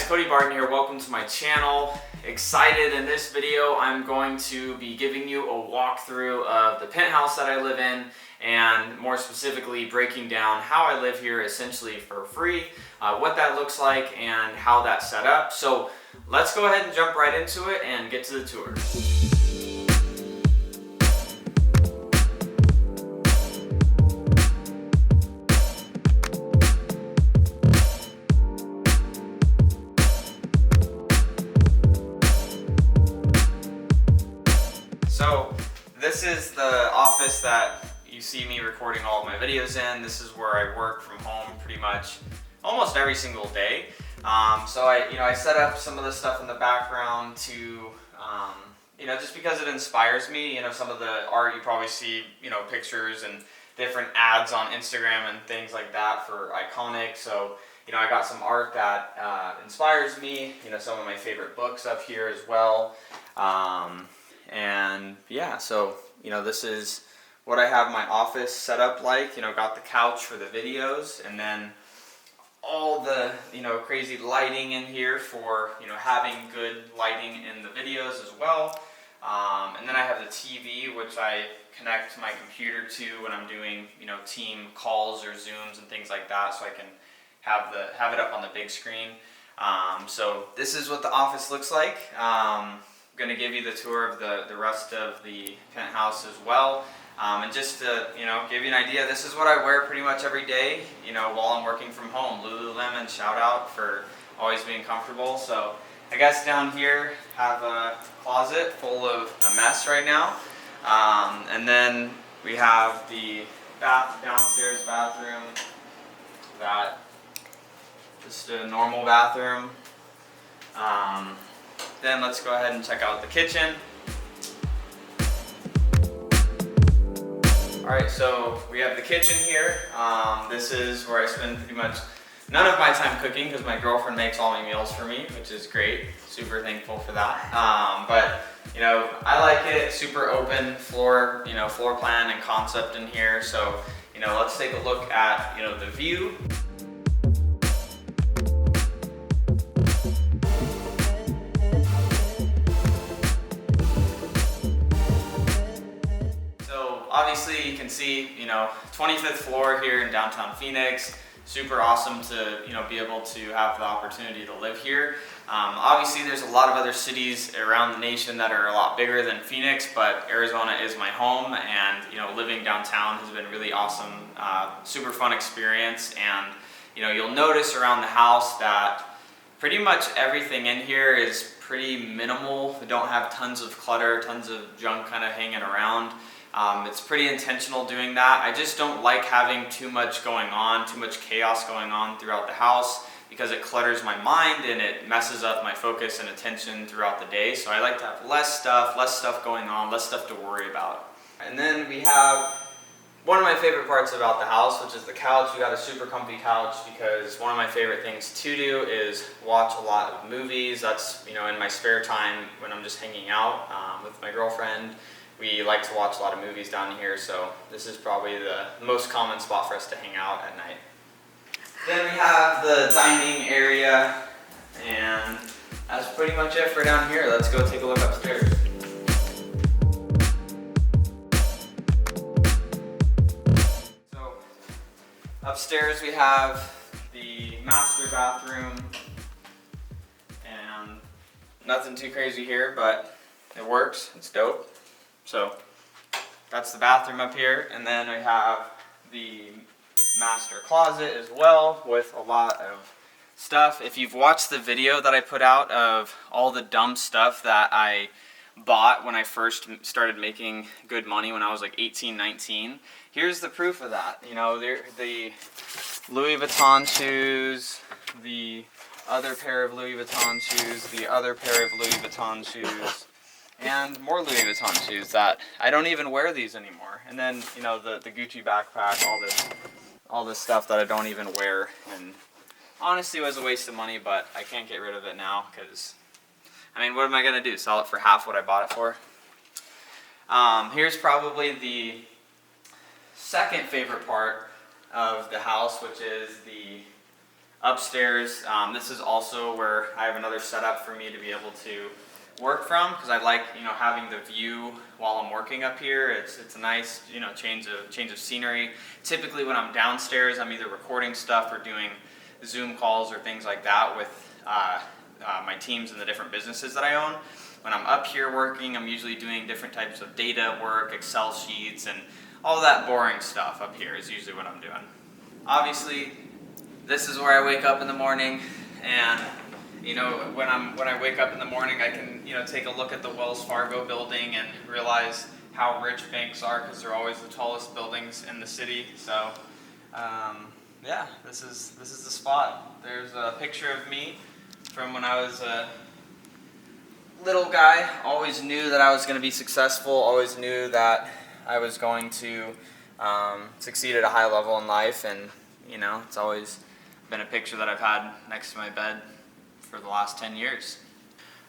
Cody Barton here. Welcome to my channel. Excited. In this video I'm going to be giving you a walkthrough of the penthouse that I live in, and more specifically breaking down how I live here essentially for free, what that looks like and how that's set up. So let's go ahead and jump right into it and get to the tour. So this is the office that you see me recording all of my videos in. This is where I work from home pretty much almost every single day. So I set up some of the stuff in the background to, just because it inspires me. Some of the art you probably see, pictures and different ads on Instagram and things like that for Iconic. So, I got some art that inspires me, some of my favorite books up here as well. And yeah, so, this is what I have my office set up like. Got the couch for the videos, and then all the, crazy lighting in here for, having good lighting in the videos as well. And then I have the TV, which I connect my computer to when I'm doing, team calls or Zooms and things like that, so I can have it up on the big screen. So this is what the office looks like. Going to give you the tour of the rest of the penthouse as well, and just to give you an idea, this is what I wear pretty much every day while I'm working from home. Lululemon, shout out for always being comfortable. So I guess down here have a closet full of a mess right now, and then we have the downstairs bathroom, just a normal bathroom. Then let's go ahead and check out the kitchen. Alright, so we have the kitchen here. This is where I spend pretty much none of my time cooking because my girlfriend makes all my meals for me, which is great. Super thankful for that. But I like it. Super open floor, floor plan and concept in here. So, let's take a look at, the view. Obviously you can see, 25th floor here in downtown Phoenix. Super awesome to, be able to have the opportunity to live here. Obviously there's a lot of other cities around the nation that are a lot bigger than Phoenix, but Arizona is my home, and, living downtown has been really awesome. Super fun experience, and, you'll notice around the house that pretty much everything in here is pretty minimal. We don't have tons of clutter, tons of junk kind of hanging around. It's pretty intentional doing that. I just don't like having too much going on, too much chaos going on throughout the house, because it clutters my mind and it messes up my focus and attention throughout the day. So I like to have less stuff going on, less stuff to worry about. And then we have one of my favorite parts about the house, which is the couch. We got a super comfy couch because one of my favorite things to do is watch a lot of movies. That's, in my spare time when I'm just hanging out with my girlfriend. We like to watch a lot of movies down here, so this is probably the most common spot for us to hang out at night. Then we have the dining area, and that's pretty much it for down here. Let's go take a look upstairs. So upstairs we have the master bathroom, and nothing too crazy here, but it works. It's dope. So that's the bathroom up here, and then we have the master closet as well with a lot of stuff. If you've watched the video that I put out of all the dumb stuff that I bought when I first started making good money when I was like 18, 19, here's the proof of that. The Louis Vuitton shoes, the other pair of Louis Vuitton shoes, the other pair of Louis Vuitton shoes, and more Louis Vuitton shoes that I don't even wear these anymore. And then, the Gucci backpack, all this stuff that I don't even wear, and honestly was a waste of money, but I can't get rid of it now because, what am I gonna do? Sell it for half what I bought it for? Here's probably the second favorite part of the house, which is the Upstairs, this is also where I have another setup for me to be able to work from, because I like, having the view while I'm working up here. It's a nice, change of scenery. Typically when I'm downstairs, I'm either recording stuff or doing Zoom calls or things like that with my teams and the different businesses that I own. When I'm up here working, I'm usually doing different types of data work, Excel sheets, and all that boring stuff up here is usually what I'm doing. Obviously, this is where I wake up in the morning, and when I wake up in the morning, I can take a look at the Wells Fargo building and realize how rich banks are, because they're always the tallest buildings in the city. So yeah, this is the spot. There's a picture of me from when I was a little guy. Always knew that I was going to be successful. Always knew that I was going to succeed at a high level in life, and it's always been a picture that I've had next to my bed for the last 10 years.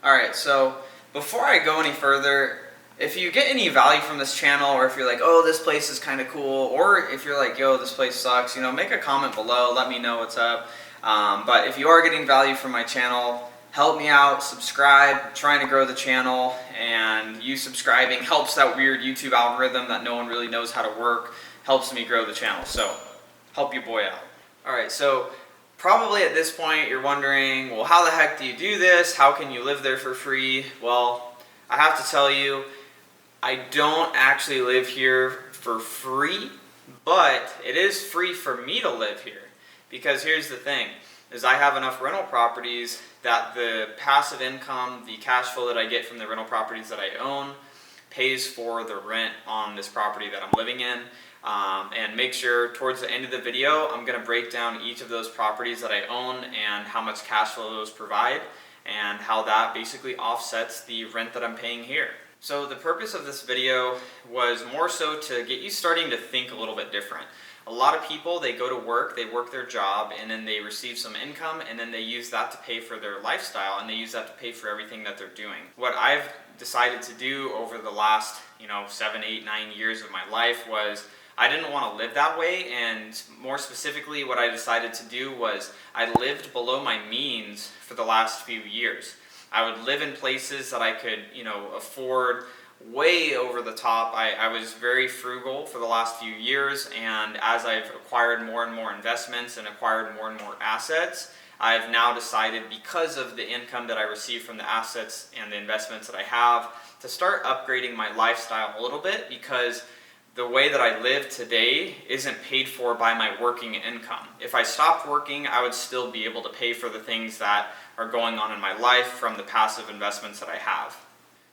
Alright, so before I go any further, if you get any value from this channel, or if you're like, oh, this place is kind of cool, or if you're like, yo, this place sucks, make a comment below, let me know what's up. But if you are getting value from my channel, help me out, subscribe. I'm trying to grow the channel, and you subscribing helps that weird YouTube algorithm that no one really knows how to work, helps me grow the channel, so help your boy out. Alright, so probably at this point you're wondering, well, how the heck do you do this? How can you live there for free? Well, I have to tell you, I don't actually live here for free, but it is free for me to live here. Because here's the thing, is I have enough rental properties that the passive income, the cash flow that I get from the rental properties that I own, pays for the rent on this property that I'm living in. And make sure towards the end of the video, I'm going to break down each of those properties that I own and how much cash flow those provide, and how that basically offsets the rent that I'm paying here. So the purpose of this video was more so to get you starting to think a little bit different. A lot of people, they go to work, they work their job, and then they receive some income, and then they use that to pay for their lifestyle, and they use that to pay for everything that they're doing. What I've decided to do over the last 7, 8, 9 years of my life was, I didn't want to live that way, and more specifically what I decided to do was I lived below my means for the last few years. I would live in places that I could afford way over the top. I was very frugal for the last few years, and as I've acquired more and more investments and acquired more and more assets, I've now decided, because of the income that I receive from the assets and the investments that I have, to start upgrading my lifestyle a little bit, because the way that I live today isn't paid for by my working income. If I stopped working, I would still be able to pay for the things that are going on in my life from the passive investments that I have.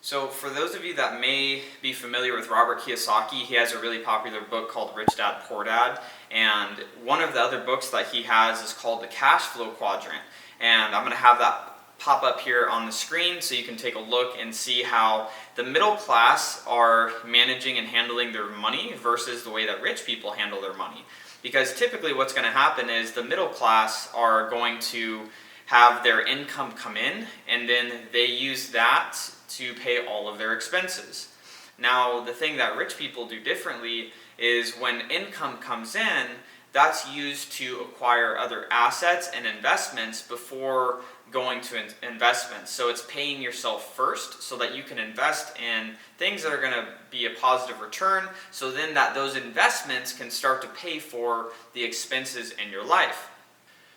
So for those of you that may be familiar with Robert Kiyosaki, he has a really popular book called Rich Dad, Poor Dad, and one of the other books that he has is called The Cash Flow Quadrant, and I'm going to have that pop up here on the screen so you can take a look and see how the middle class are managing and handling their money versus the way that rich people handle their money. Because typically what's going to happen is the middle class are going to have their income come in, and then they use that to pay all of their expenses. Now, the thing that rich people do differently is when income comes in, that's used to acquire other assets and investments before going to investments. So it's paying yourself first so that you can invest in things that are going to be a positive return, so then those investments can start to pay for the expenses in your life.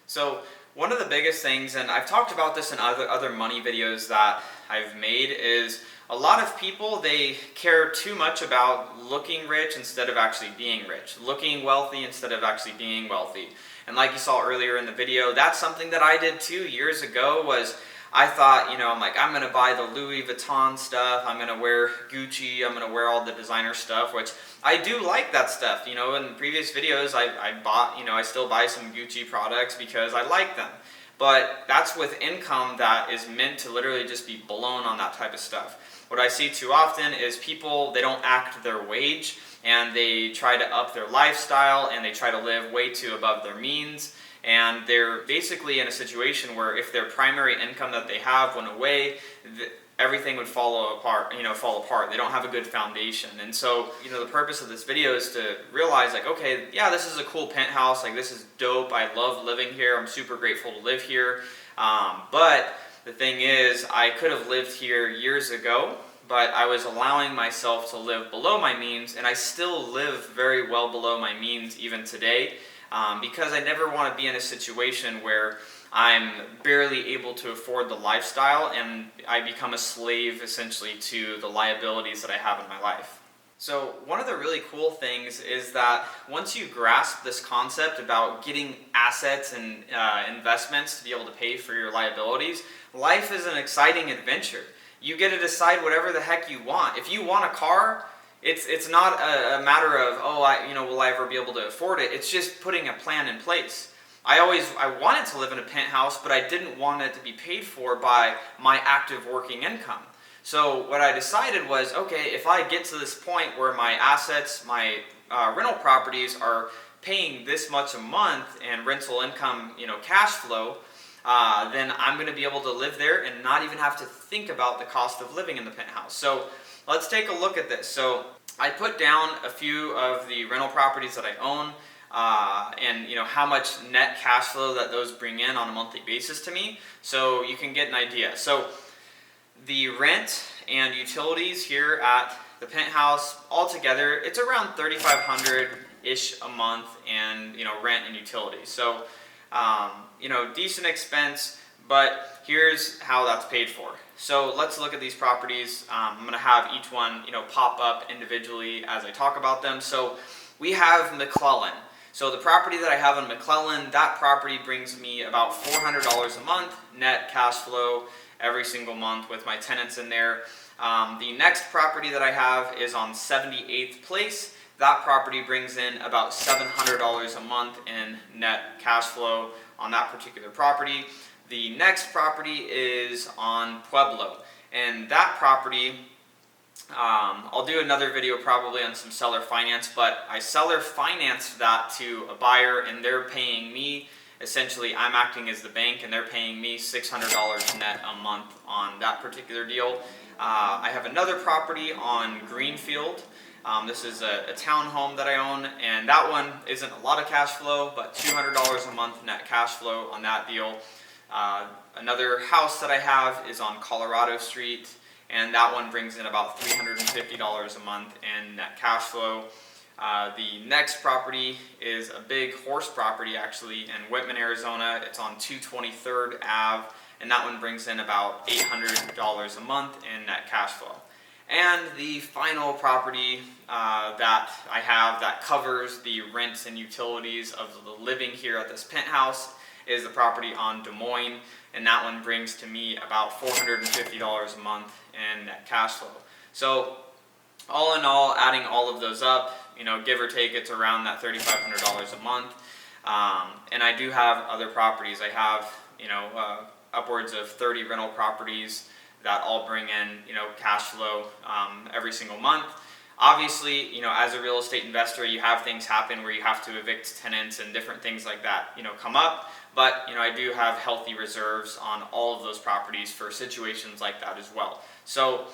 So one of the biggest things, and I've talked about this in other money videos that I've made, is a lot of people, they care too much about looking rich instead of actually being rich, looking wealthy instead of actually being wealthy. And like you saw earlier in the video, that's something that I did too years ago. Was I thought, I'm going to buy the Louis Vuitton stuff, I'm going to wear Gucci, I'm going to wear all the designer stuff, which I do like that stuff. In previous videos I bought, I still buy some Gucci products because I like them. But that's with income that is meant to literally just be blown on that type of stuff. What I see too often is people, they don't act their wage, and they try to up their lifestyle, and they try to live way too above their means. And they're basically in a situation where if their primary income that they have went away, everything would fall apart. They don't have a good foundation. And so, the purpose of this video is to realize, like, okay, yeah, this is a cool penthouse. Like, this is dope. I love living here. I'm super grateful to live here. But the thing is, I could have lived here years ago, but I was allowing myself to live below my means, and I still live very well below my means even today, because I never want to be in a situation where I'm barely able to afford the lifestyle and I become a slave essentially to the liabilities that I have in my life. So one of the really cool things is that once you grasp this concept about getting assets and investments to be able to pay for your liabilities, life is an exciting adventure. You get to decide whatever the heck you want. If you want a car, it's not a matter of, will I ever be able to afford it? It's just putting a plan in place. I wanted to live in a penthouse, but I didn't want it to be paid for by my active working income. So what I decided was, okay, if I get to this point where my assets, my rental properties are paying this much a month and rental income, cash flow, then I'm going to be able to live there and not even have to think about the cost of living in the penthouse. So let's take a look at this. So I put down a few of the rental properties that I own, and how much net cash flow that those bring in on a monthly basis to me, so you can get an idea. So the rent and utilities here at the penthouse altogether, it's around $3,500-ish a month, and rent and utilities. So decent expense, but here's how that's paid for. So let's look at these properties. I'm going to have each one pop up individually as I talk about them. So we have McClellan. So the property that I have in McClellan, that property brings me about $400 a month net cash flow every single month with my tenants in there. The next property that I have is on 78th Place. That property brings in about $700 a month in net cash flow on that particular property. The next property is on Pueblo, and that property, I'll do another video probably on some seller finance, but I seller financed that to a buyer, and they're paying me, essentially I'm acting as the bank, and they're paying me $600 net a month on that particular deal. I have another property on Greenfield. This is a townhome that I own, and that one isn't a lot of cash flow, but $200 a month net cash flow on that deal. Another house that I have is on Colorado Street, and that one brings in about $350 a month in net cash flow. The next property is a big horse property actually in Whitman, Arizona. It's on 223rd Ave, and that one brings in about $800 a month in net cash flow. And the final property that I have that covers the rents and utilities of the living here at this penthouse is the property on Des Moines, and that one brings to me about $450 a month in net cash flow. So all in all, adding all of those up, give or take, it's around that $3,500 a month. And I do have other properties. I have upwards of 30 rental properties that all bring in cash flow every single month. Obviously, as a real estate investor, you have things happen where you have to evict tenants and different things like that come up. But I do have healthy reserves on all of those properties for situations like that as well. So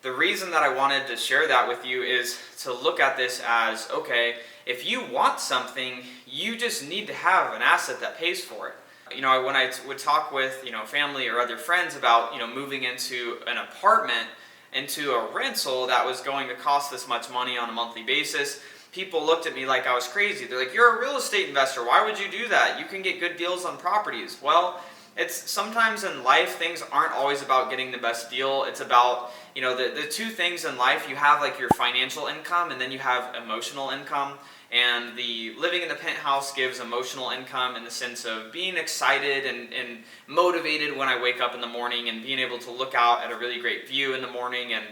the reason that I wanted to share that with you is to look at this as, okay, if you want something, you just need to have an asset that pays for it. When I would talk with family or other friends about moving into an apartment, into a rental that was going to cost this much money on a monthly basis, people looked at me like I was crazy. They're like, "You're a real estate investor. Why would you do that? You can get good deals on properties." Well, it's sometimes in life things aren't always about getting the best deal. It's about the two things in life. You have like your financial income, and then you have emotional income. And the living in the penthouse gives emotional income in the sense of being excited and motivated when I wake up in the morning, and being able to look out at a really great view in the morning, and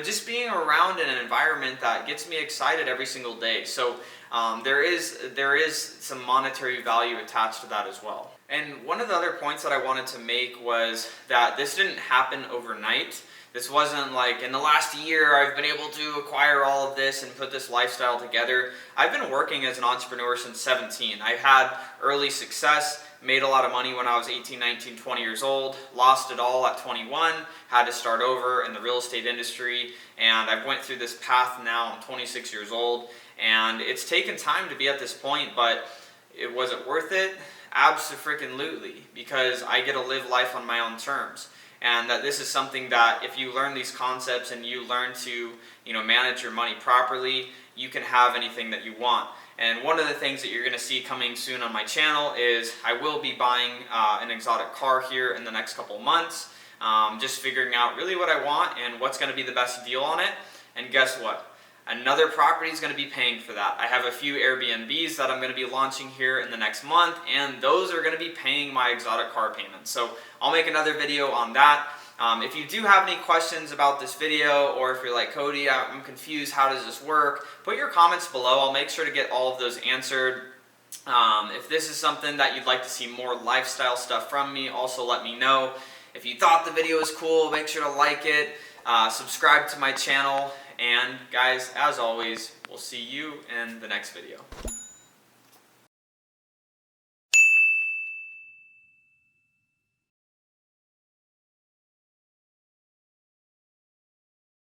just being around in an environment that gets me excited every single day. So there is some monetary value attached to that as well. And one of the other points that I wanted to make was that this didn't happen overnight. This wasn't like in the last year I've been able to acquire all of this and put this lifestyle together. I've been working as an entrepreneur since 17. I've had early success. made a lot of money when I was 18, 19, 20 years old, lost it all at 21, had to start over in the real estate industry, and I've went through this path now. I'm 26 years old, and it's taken time to be at this point, but was it worth it? Abso-freaking-lutely, because I get to live life on my own terms. And that this is something that if you learn these concepts and you learn to, manage your money properly, you can have anything that you want. And one of the things that you're going to see coming soon on my channel is I will be buying an exotic car here in the next couple months. Just figuring out really what I want and what's going to be the best deal on it. And guess what? Another property is going to be paying for that. I have a few Airbnbs that I'm going to be launching here in the next month, and those are going to be paying my exotic car payments. So I'll make another video on that. If you do have any questions about this video, or if you're like, Cody, I'm confused, how does this work? Put your comments below. I'll make sure to get all of those answered. If this is something that you'd like to see more lifestyle stuff from me, also let me know. If you thought the video was cool, make sure to like it, subscribe to my channel, and guys, as always, we'll see you in the next video.